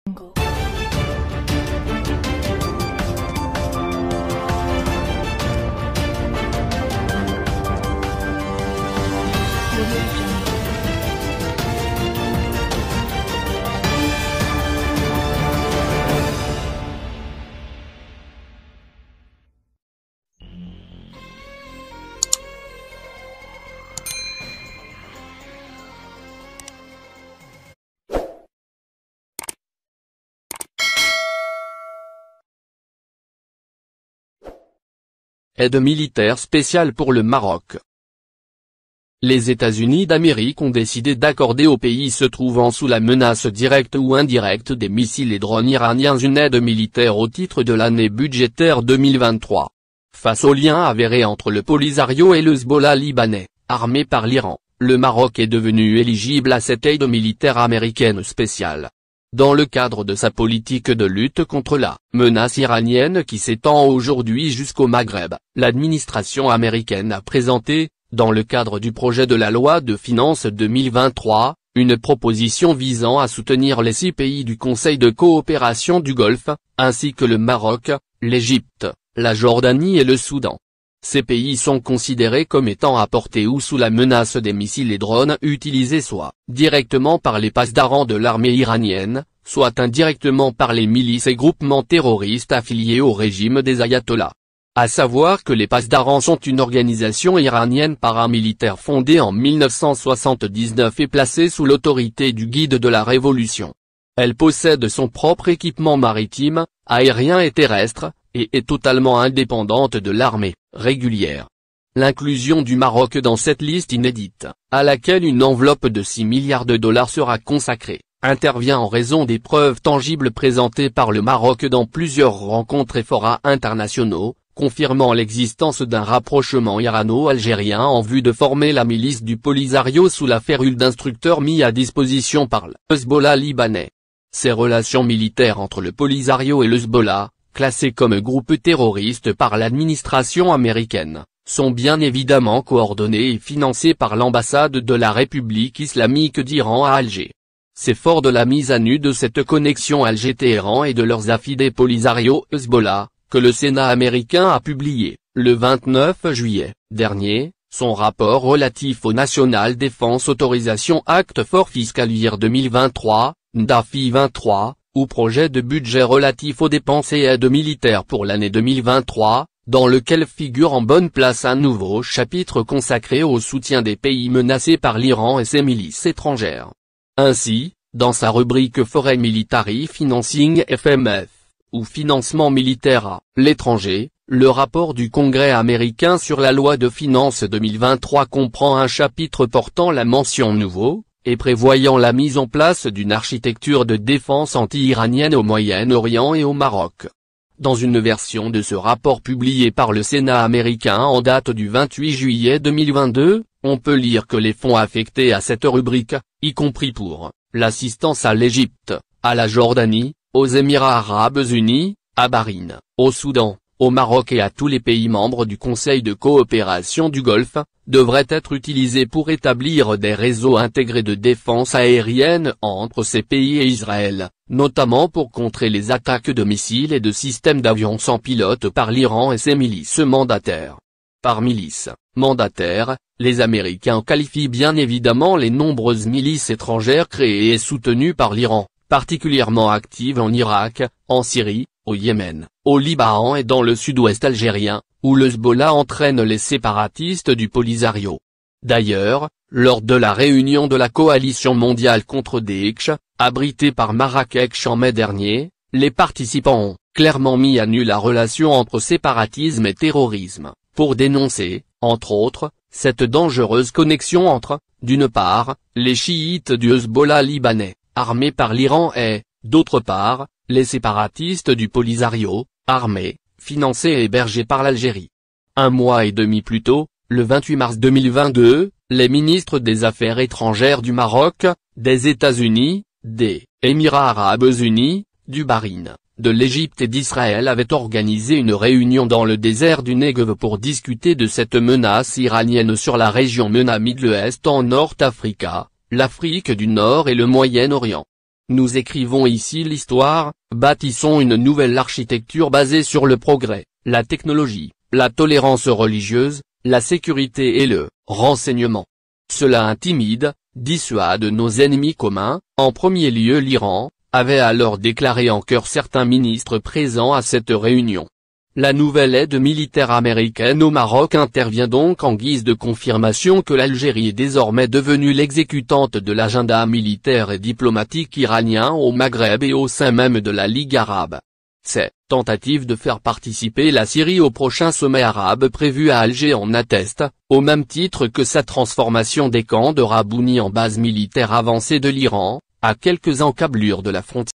Jungle. Audio Jungle. Aide militaire spéciale pour le Maroc. Les États-Unis d'Amérique ont décidé d'accorder aux pays se trouvant sous la menace directe ou indirecte des missiles et drones iraniens une aide militaire au titre de l'année budgétaire 2023. Face au lien avéré entre le Polisario et le Hezbollah libanais, armé par l'Iran, le Maroc est devenu éligible à cette aide militaire américaine spéciale. Dans le cadre de sa politique de lutte contre la menace iranienne qui s'étend aujourd'hui jusqu'au Maghreb, l'administration américaine a présenté, dans le cadre du projet de la loi de finances 2023, une proposition visant à soutenir les 6 pays du Conseil de coopération du Golfe, ainsi que le Maroc, l'Égypte, la Jordanie et le Soudan. Ces pays sont considérés comme étant à portée ou sous la menace des missiles et drones utilisés soit directement par les pasdaran de l'armée iranienne, soit indirectement par les milices et groupements terroristes affiliés au régime des ayatollahs. À savoir que les pasdaran sont une organisation iranienne paramilitaire fondée en 1979 et placée sous l'autorité du guide de la révolution. Elle possède son propre équipement maritime, aérien et terrestre, et est totalement indépendante de l'armée régulière. L'inclusion du Maroc dans cette liste inédite, à laquelle une enveloppe de 6 milliards de dollars sera consacrée, intervient en raison des preuves tangibles présentées par le Maroc dans plusieurs rencontres et forats internationaux, confirmant l'existence d'un rapprochement irano-algérien en vue de former la milice du Polisario sous la férule d'instructeurs mis à disposition par le Hezbollah libanais. Ces relations militaires entre le Polisario et le Hezbollah, classés comme groupe terroriste par l'administration américaine, sont bien évidemment coordonnés et financés par l'ambassade de la République islamique d'Iran à Alger. C'est fort de la mise à nu de cette connexion Alger-Téhéran et de leurs affidés Polisario-Hezbollah, que le Sénat américain a publié, le 29 juillet dernier, son rapport relatif au National Defense Authorization Act for Fiscal Year 2023, NDAFI 23, ou projet de budget relatif aux dépenses et aides militaires pour l'année 2023, dans lequel figure en bonne place un nouveau chapitre consacré au soutien des pays menacés par l'Iran et ses milices étrangères. Ainsi, dans sa rubrique Foreign Military Financing FMF, ou financement militaire à l'étranger, le rapport du Congrès américain sur la loi de finances 2023 comprend un chapitre portant la mention nouveau, et prévoyant la mise en place d'une architecture de défense anti-iranienne au Moyen-Orient et au Maroc. Dans une version de ce rapport publié par le Sénat américain en date du 28 juillet 2022, on peut lire que les fonds affectés à cette rubrique, y compris pour l'assistance à l'Égypte, à la Jordanie, aux Émirats arabes unis, à Bahreïn, au Soudan, au Maroc et à tous les pays membres du Conseil de coopération du Golfe, devraient être utilisés pour établir des réseaux intégrés de défense aérienne entre ces pays et Israël, notamment pour contrer les attaques de missiles et de systèmes d'avions sans pilote par l'Iran et ses milices mandataires. Par milices mandataires, les Américains qualifient bien évidemment les nombreuses milices étrangères créées et soutenues par l'Iran, particulièrement actives en Irak, en Syrie, au Yémen, au Liban et dans le sud-ouest algérien, où le Hezbollah entraîne les séparatistes du Polisario. D'ailleurs, lors de la réunion de la coalition mondiale contre Daesh, abritée par Marrakech en mai dernier, les participants ont clairement mis à nu la relation entre séparatisme et terrorisme, pour dénoncer, entre autres, cette dangereuse connexion entre, d'une part, les chiites du Hezbollah libanais, armés par l'Iran et, d'autre part, les séparatistes du Polisario, armés, financés et hébergés par l'Algérie. Un mois et demi plus tôt, le 28 mars 2022, les ministres des Affaires étrangères du Maroc, des États-Unis, des Émirats arabes unis, du Bahreïn, de l'Égypte et d'Israël avaient organisé une réunion dans le désert du Negev pour discuter de cette menace iranienne sur la région MENA Middle East en North Africa, l'Afrique du Nord et le Moyen-Orient. Nous écrivons ici l'histoire, bâtissons une nouvelle architecture basée sur le progrès, la technologie, la tolérance religieuse, la sécurité et le renseignement. Cela intimide, dissuade nos ennemis communs, en premier lieu l'Iran, avait alors déclaré en chœur certains ministres présents à cette réunion. La nouvelle aide militaire américaine au Maroc intervient donc en guise de confirmation que l'Algérie est désormais devenue l'exécutante de l'agenda militaire et diplomatique iranien au Maghreb et au sein même de la Ligue arabe. Ces tentatives de faire participer la Syrie au prochain sommet arabe prévu à Alger en attestent, au même titre que sa transformation des camps de Rabouni en base militaire avancée de l'Iran, à quelques encablures de la frontière.